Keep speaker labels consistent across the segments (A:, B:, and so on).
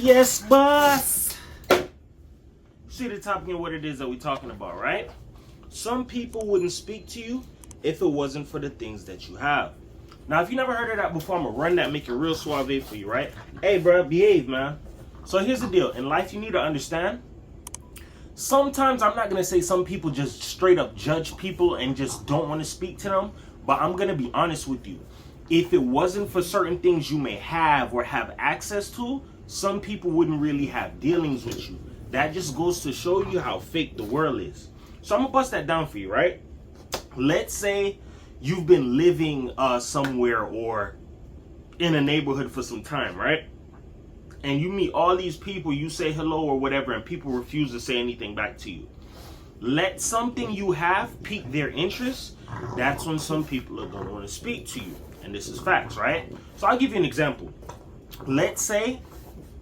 A: Yes, boss. See the topic and what it is that we're talking about, right? Some people wouldn't speak to you if it wasn't for the things that you have. Now, if you never heard of that before, I'm gonna run that, make it real suave for you, right? Hey, bro, behave, man. So here's the deal. In life, you need to understand. Sometimes I'm not gonna say some people just straight up judge people and just don't want to speak to them, but I'm gonna be honest with you. If it wasn't for certain things you may have or have access to, some people wouldn't really have dealings with you. That just goes to show you how fake the world is. So I'm gonna bust that down for you, right? Let's say you've been living somewhere or in a neighborhood for some time, right? And you meet all these people, you say hello or whatever, and people refuse to say anything back to you. Let something you have pique their interest. That's when some people are gonna want to speak to you. And this is facts, right? So I'll give you an example. Let's say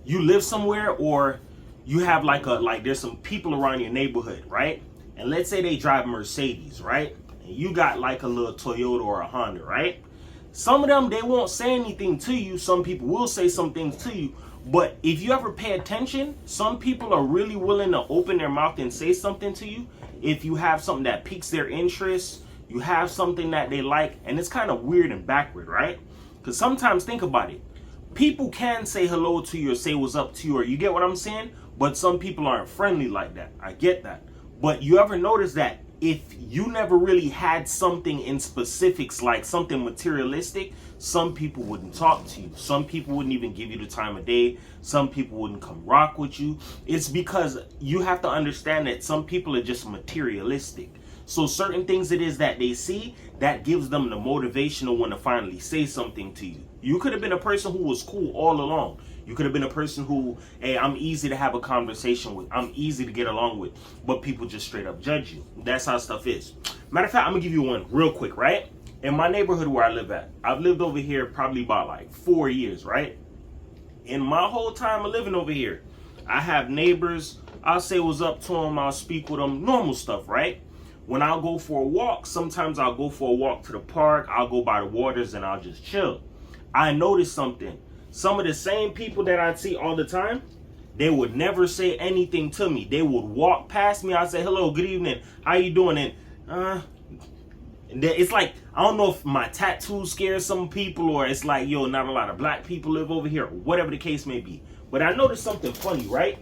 A: you live somewhere or you have there's some people around your neighborhood, right? And let's say they drive Mercedes, right? And you got like a little Toyota or a Honda, right? Some of them, they won't say anything to you. Some people will say some things to you. But if you ever pay attention, some people are really willing to open their mouth and say something to you if you have something that piques their interest, you have something that they like, and it's kind of weird and backward, right? Because sometimes, think about it, people can say hello to you or say what's up to you, or you get what I'm saying? But some people aren't friendly like that. I get that. But you ever notice that if you never really had something in specifics, like something materialistic, some people wouldn't talk to you. Some people wouldn't even give you the time of day. Some people wouldn't come rock with you. It's because you have to understand that some people are just materialistic. So certain things it is that they see, that gives them the motivation to want to finally say something to you. You could have been a person who was cool all along. You could have been a person who, hey, I'm easy to have a conversation with. I'm easy to get along with. But people just straight up judge you. That's how stuff is. Matter of fact, I'm going to give you one real quick, right? In my neighborhood where I live at, I've lived over here probably about like 4 years, right? In my whole time of living over here, I have neighbors. I'll say what's up to them. I'll speak with them. Normal stuff, right? When I'll go for a walk, sometimes I'll go for a walk to the park. I'll go by the waters and I'll just chill. I noticed something. Some of the same people that I see all the time, they would never say anything to me. They would walk past me. I'd say, hello, good evening. How you doing? And it's like, I don't know if my tattoo scares some people or it's like, yo, not a lot of black people live over here, or whatever the case may be. But I noticed something funny, right?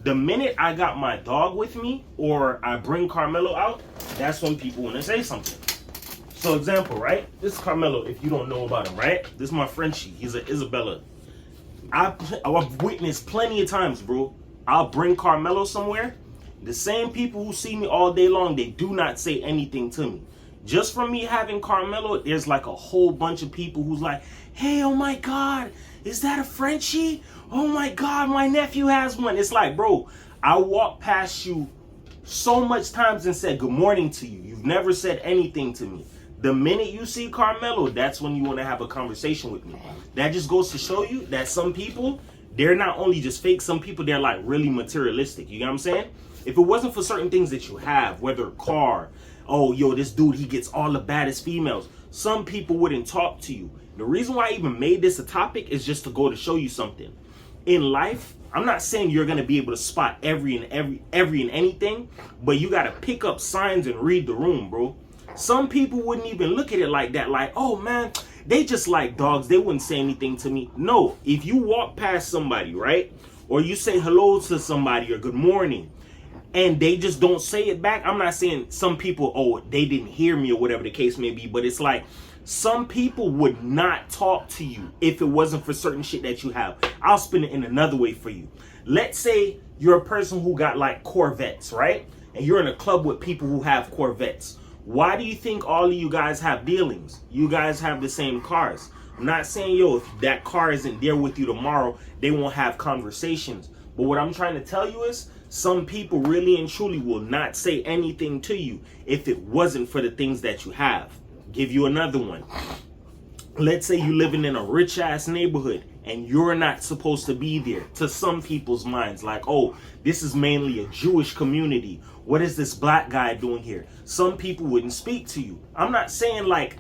A: The minute I got my dog with me or I bring Carmelo out, that's when people want to say something. So example, right? This is Carmelo, if you don't know about him, right? This is my Frenchie. He's an Isabella. I've witnessed plenty of times, bro. I'll bring Carmelo somewhere. The same people who see me all day long, they do not say anything to me. Just from me having Carmelo, there's like a whole bunch of people who's like, hey, oh my God, is that a Frenchie? Oh my God, my nephew has one. It's like, bro, I walked past you so much times and said good morning to you. You've never said anything to me. The minute you see Carmelo, that's when you want to have a conversation with me. That just goes to show you that some people, they're not only just fake, some people, they're like really materialistic. You know what I'm saying? If it wasn't for certain things that you have, whether a car, oh, yo, this dude, he gets all the baddest females, some people wouldn't talk to you. The reason why I even made this a topic is just to go to show you something. In life, I'm not saying you're going to be able to spot every and anything, but you got to pick up signs and read the room, bro. Some people wouldn't even look at it like that, like, oh man, they just like dogs, they wouldn't say anything to me. No, if you walk past somebody, right, or you say hello to somebody or good morning, and they just don't say it back, I'm not saying some people, oh, they didn't hear me or whatever the case may be, but it's like, some people would not talk to you if it wasn't for certain shit that you have. I'll spin it in another way for you. Let's say you're a person who got like Corvettes, right? And you're in a club with people who have Corvettes. Why do you think all of you guys have dealings? You guys have the same cars. I'm not saying, yo, if that car isn't there with you tomorrow, they won't have conversations. But what I'm trying to tell you is, some people really and truly will not say anything to you if it wasn't for the things that you have. Give you another one. Let's say you're living in a rich ass neighborhood and you're not supposed to be there. To some people's minds, like, oh, this is mainly a Jewish community. What is this black guy doing here? Some people wouldn't speak to you. I'm not saying like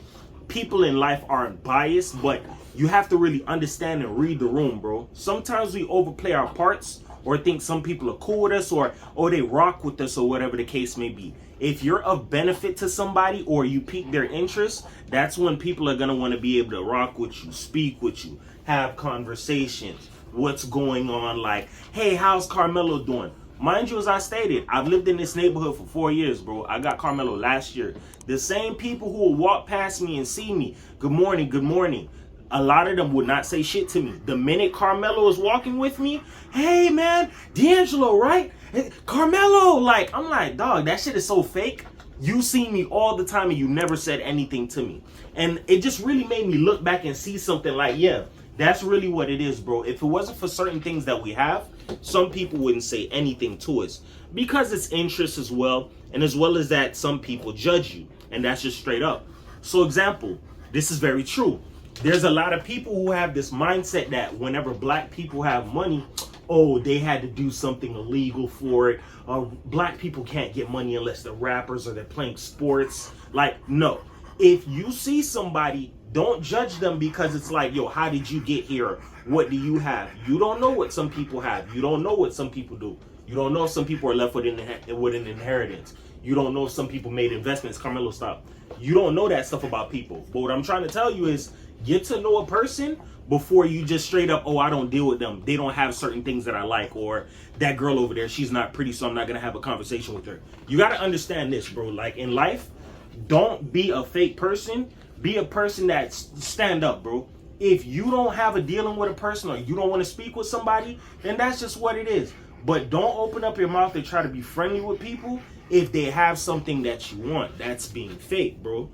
A: people in life aren't biased, but you have to really understand and read the room, bro. Sometimes we overplay our parts or think some people are cool with us or they rock with us or whatever the case may be. If you're of benefit to somebody or you pique their interest, that's when people are going to want to be able to rock with you, speak with you, have conversations. What's going on? Like, hey, how's Carmelo doing? Mind you, as I stated, I've lived in this neighborhood for 4 years, bro. I got Carmelo last year. The same people who will walk past me and see me, good morning, good morning. A lot of them would not say shit to me. The minute Carmelo is walking with me, hey, man, D'Angelo, right? Hey, Carmelo, like, I'm like, dog, that shit is so fake. You see me all the time and you never said anything to me. And it just really made me look back and see something like, yeah, that's really what it is, bro. If it wasn't for certain things that we have, some people wouldn't say anything to us because it's interest as well. And as well as that, some people judge you, and that's just straight up. So example, this is very true. There's a lot of people who have this mindset that whenever black people have money, oh, they had to do something illegal for it. Black people can't get money unless they're rappers or they're playing sports. Like, no. If you see somebody, don't judge them because it's like, yo, how did you get here? What do you have? You don't know what some people have. You don't know what some people do. You don't know if some people are left with an inheritance. You don't know if some people made investments. Carmelo, stop. You don't know that stuff about people. But what I'm trying to tell you is get to know a person before you just straight up, oh, I don't deal with them. They don't have certain things that I like. Or that girl over there, she's not pretty, so I'm not going to have a conversation with her. You got to understand this, bro. Like in life, don't be a fake person. Be a person that stand up, bro. If you don't have a dealing with a person or you don't want to speak with somebody, then that's just what it is. But don't open up your mouth and try to be friendly with people if they have something that you want. That's being fake, bro.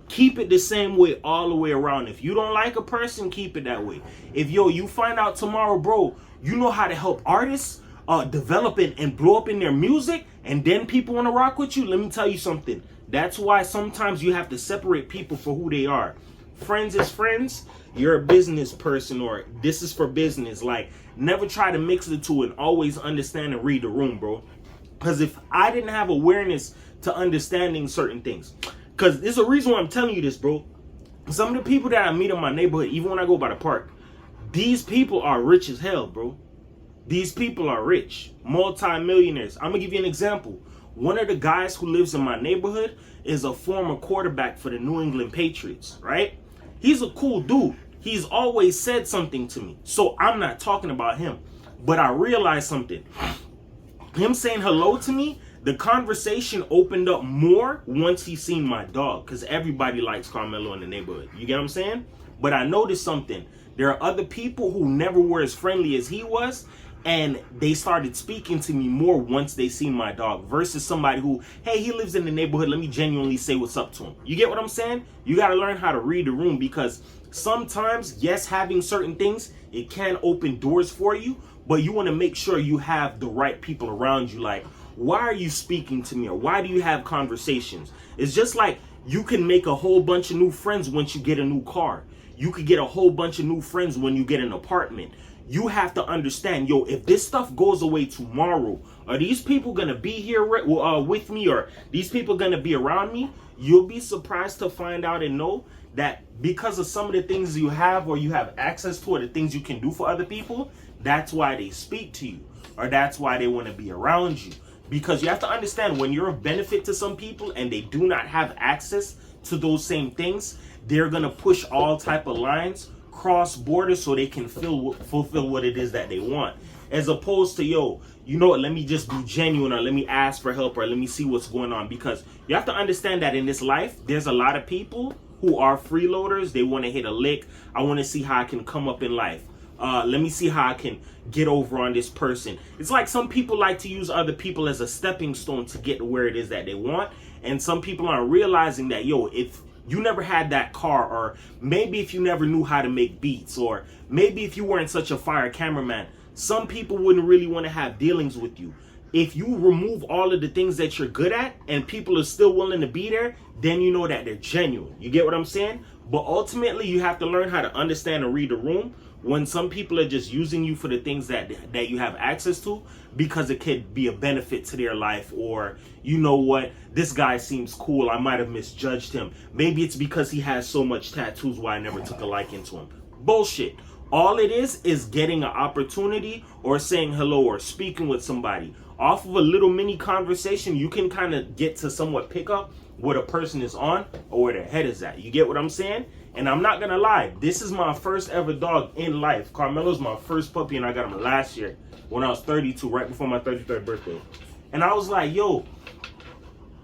A: Keep it the same way all the way around. If you don't like a person, keep it that way. If you find out tomorrow, bro, you know how to help artists develop it and blow up in their music, and then people want to rock with you, let me tell you something. That's why sometimes you have to separate people for who they are. Friends is friends. You're a business person, or this is for business. Like, never try to mix the two and always understand and read the room, bro. Because if I didn't have awareness to understanding certain things, because there's a reason why I'm telling you this, bro. Some of the people that I meet in my neighborhood, even when I go by the park, these people are rich as hell, bro. These people are rich, multi-millionaires. I'm going to give you an example. One of the guys who lives in my neighborhood is a former quarterback for the New England Patriots, right? He's a cool dude. He's always said something to me. So I'm not talking about him. But I realized something. Him saying hello to me, the conversation opened up more once he seen my dog. Because everybody likes Carmelo in the neighborhood. You get what I'm saying? But I noticed something. There are other people who never were as friendly as he was. And they started speaking to me more once they seen my dog versus somebody who, hey, he lives in the neighborhood. Let me genuinely say what's up to him. You get what I'm saying? You got to learn how to read the room because sometimes, yes, having certain things, it can open doors for you, but you want to make sure you have the right people around you. Like, why are you speaking to me? Or why do you have conversations? It's just like you can make a whole bunch of new friends once you get a new car. You could get a whole bunch of new friends when you get an apartment. You have to understand, yo, if this stuff goes away tomorrow, are these people going to be here with me, or these people going to be around me? You'll be surprised to find out and know that because of some of the things you have or you have access to or the things you can do for other people, that's why they speak to you or that's why they want to be around you. Because you have to understand when you're of benefit to some people and they do not have access to those same things, they're going to push all type of lines cross borders so they can fulfill what it is that they want, as opposed to, yo, you know what, let me just be genuine, or let me ask for help, or let me see what's going on. Because you have to understand that in this life there's a lot of people who are freeloaders. They want to hit a lick. I want to see how I can come up in life. Let me see how I can get over on this person. It's like some people like to use other people as a stepping stone to get to where it is that they want, and some people aren't realizing that, yo, if you never had that car, or maybe if you never knew how to make beats, or maybe if you weren't such a fire cameraman, some people wouldn't really want to have dealings with you. If you remove all of the things that you're good at and people are still willing to be there, then you know that they're genuine. You get what I'm saying? But ultimately, you have to learn how to understand and read the room when some people are just using you for the things that you have access to because it could be a benefit to their life, or, you know what, this guy seems cool, I might have misjudged him. Maybe it's because he has so much tattoos why I never took a liking to him. Bullshit. All it is getting an opportunity or saying hello or speaking with somebody. Off of a little mini conversation, you can kind of get to somewhat pick up what a person is on or where their head is at. You get what I'm saying? And I'm not going to lie. This is my first ever dog in life. Carmelo's my first puppy, and I got him last year when I was 32, right before my 33rd birthday. And I was like, yo,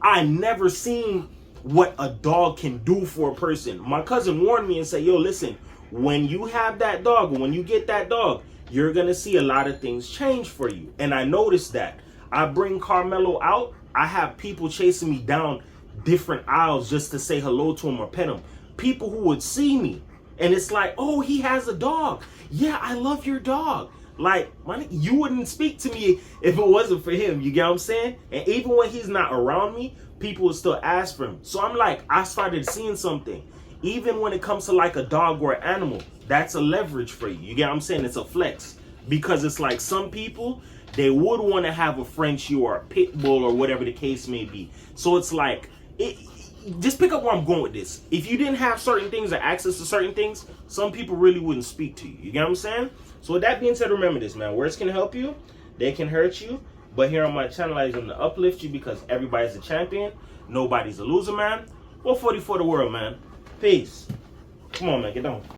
A: I never seen what a dog can do for a person. My cousin warned me and said, yo, listen, when you have that dog, when you get that dog, you're going to see a lot of things change for you. And I noticed that. I bring Carmelo out. I have people chasing me down different aisles just to say hello to him or pet him. People who would see me. And it's like, oh, he has a dog. Yeah, I love your dog. Like, you wouldn't speak to me if it wasn't for him. You get what I'm saying? And even when he's not around me, people would still ask for him. So I'm like, I started seeing something. Even when it comes to like a dog or an animal, that's a leverage for you. You get what I'm saying? It's a flex. Because it's like some people, they would want to have a Frenchie or a pit bull or whatever the case may be. So it's like, just pick up where I'm going with this. If you didn't have certain things or access to certain things, some people really wouldn't speak to you. You get what I'm saying? So with that being said, remember this, man. Words can help you. They can hurt you. But here on my channel, I aim to uplift you because everybody's a champion. Nobody's a loser, man. 440 for the world, man. Peace. Come on, man. Get down.